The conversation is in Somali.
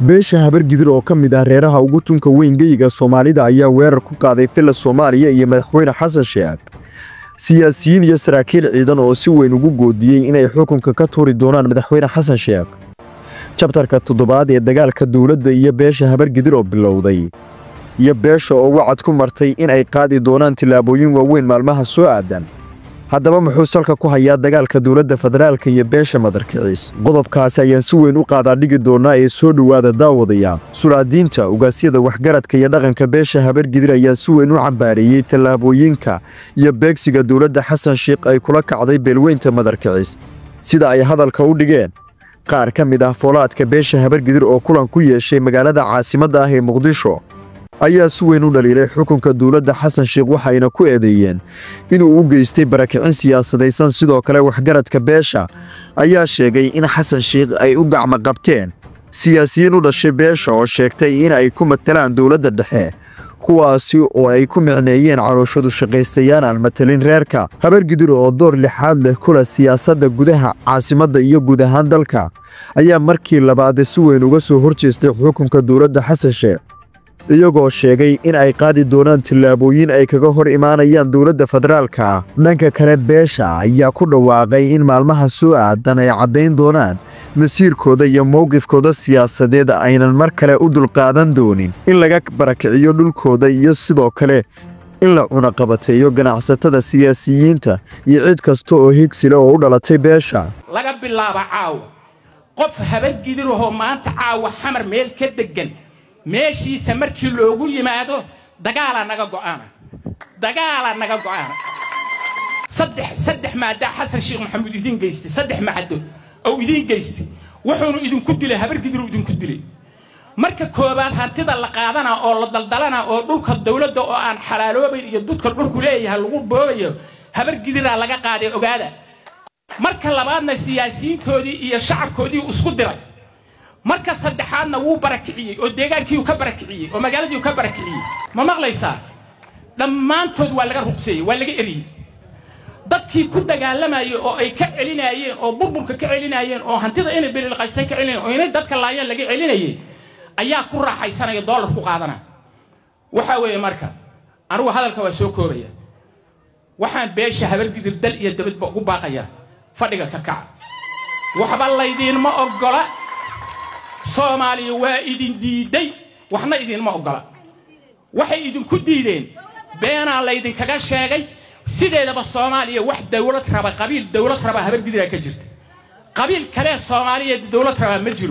beesha habargidir oo ka mid ah reeraha ugu tunka weyn geyiga Soomaalida ayaa weerar ku qaaday filla Soomaaliya iyo madaxweyne Xasan Sheikh. Siyaasiyiin iyo saraakiil ciidan oo si weyn ugu goodiyay inay xukunka ka tuuri doonaan madaxweyne Xasan Sheikh. Chapterka 7 ee dagaalka dawladda iyo beesha habargidir oo bilowday iyo beesha oo wacad ku martay in ay qaadi doonaan tilaabooyin waaweyn maalmaha soo aadan. haddaba muxuu salka ku hayaa dagaalka dawladda federaalka iyo beesha madarkiciis qodobkaas ayaan si weyn u qaadaa dhigi doonaa ee soo dhawaada daawadaya suraadiinta ugaasyada waxgaradka iyo dhaqanka beesha habargidir ayaa si weyn u cambaareeyay tallaabooyinka iyo beegsiga dawladda Xasan Sheikh ay kula kacday beelweynta madarkiciis sida ay hadalka u dhigeen qaar ka mid ah foolaadka beesha habargidir oo kulan ku yeeshay magaalada caasimadda ah ee Muqdisho ayaa si weyn u dhaliilay xukunka dawladda Xasan Sheikh waxayna ku eedeeyeen inuu u geystay barakicin siyaasadaysan sidoo kale waxgaradka beesha ayaa sheegay in Xasan Sheikh ay u gacmo qabteen siyaasiyiin u dhashay beesha oo sheegtay in ay ku matalaan dawladda dhexe kuwaasi oo ay ku micneeyeen carooshadu shaqaystayaan aan matalin reerka habargidir oo door lixaad leh kula siyaasadda gudaha caasimadda iyo guud ahaan dalka ayaa markii labaad si weyn uga soo horjeestay xukunka dawladda Xasan Sheikh iyagoo sheegay in ay qaadi doonaan tilaabooyin ay kaga hor imaanayaan dawladda federaalka dhanka kale beesha ayaa ku dhawaaqay in maalmaha soo aadan ay cadeyn doonaan masiirkooda iyo mowqifkooda siyaasadeed aynan mar kale u dulqaadan doonin in laga barakiciyo dhulkooda iyo sidoo kale in la cunaqabateeyo ganacsatada siyaasiyiinta iyo cid kasta oo higsile oo u dhalatay beesha laga bilaabo caawa qof habargidir oo maanta caawa xamar meel ka degan meeshiisa markii loogu yimaado dagaala naga go'aana saddex maada Xasan Sheikh Maxamuud idin geystay saddex maado oo idin geystay wuxuu idinku dilay habargidir idinku dilay marka koobaad hantida la qaadana oo la daldalana oo dhulka dawladda oo aan xalaaloobayn iyo dadka dhulku leeyahay lagu boobayo habargidir laga qaaday ogaada marka labaadna siyaasiyiintoodii iyo shacabkoodii isku diray marka saddexaadna wuu barakiciyay oo deegaankii uu ka barakiciyay oo magaaladii uu ka barakiciyay ma maqlaysaa dhammaantood waa laga ruqsay waa laga eriyay dadkii ku dagaalamayay oo ay ka celinayeen oo burburka ka celinayeen oo hantida inay bilil qaysay ka celinayeen oo inay dadka laayeen laga celinayay ayaa ku raaxaysanaya dollar ku qaadana waxa weeye marka anigu hadalka waa soo koobaya waxaan beesha habargidir dal iyo dabadba ugu baaqaya fadhiga ka kac waxba laydin ma ogola Soomaaliya waa idin diiday waxna idin ma ogola waxay idin ku diideen beena laydin kaga sheegay sideedaba Soomaaliya wax dawlad raba qabiil dawlad raba habargidir ka jirta qabiil kale Soomaaliya dawlad raba ma jiro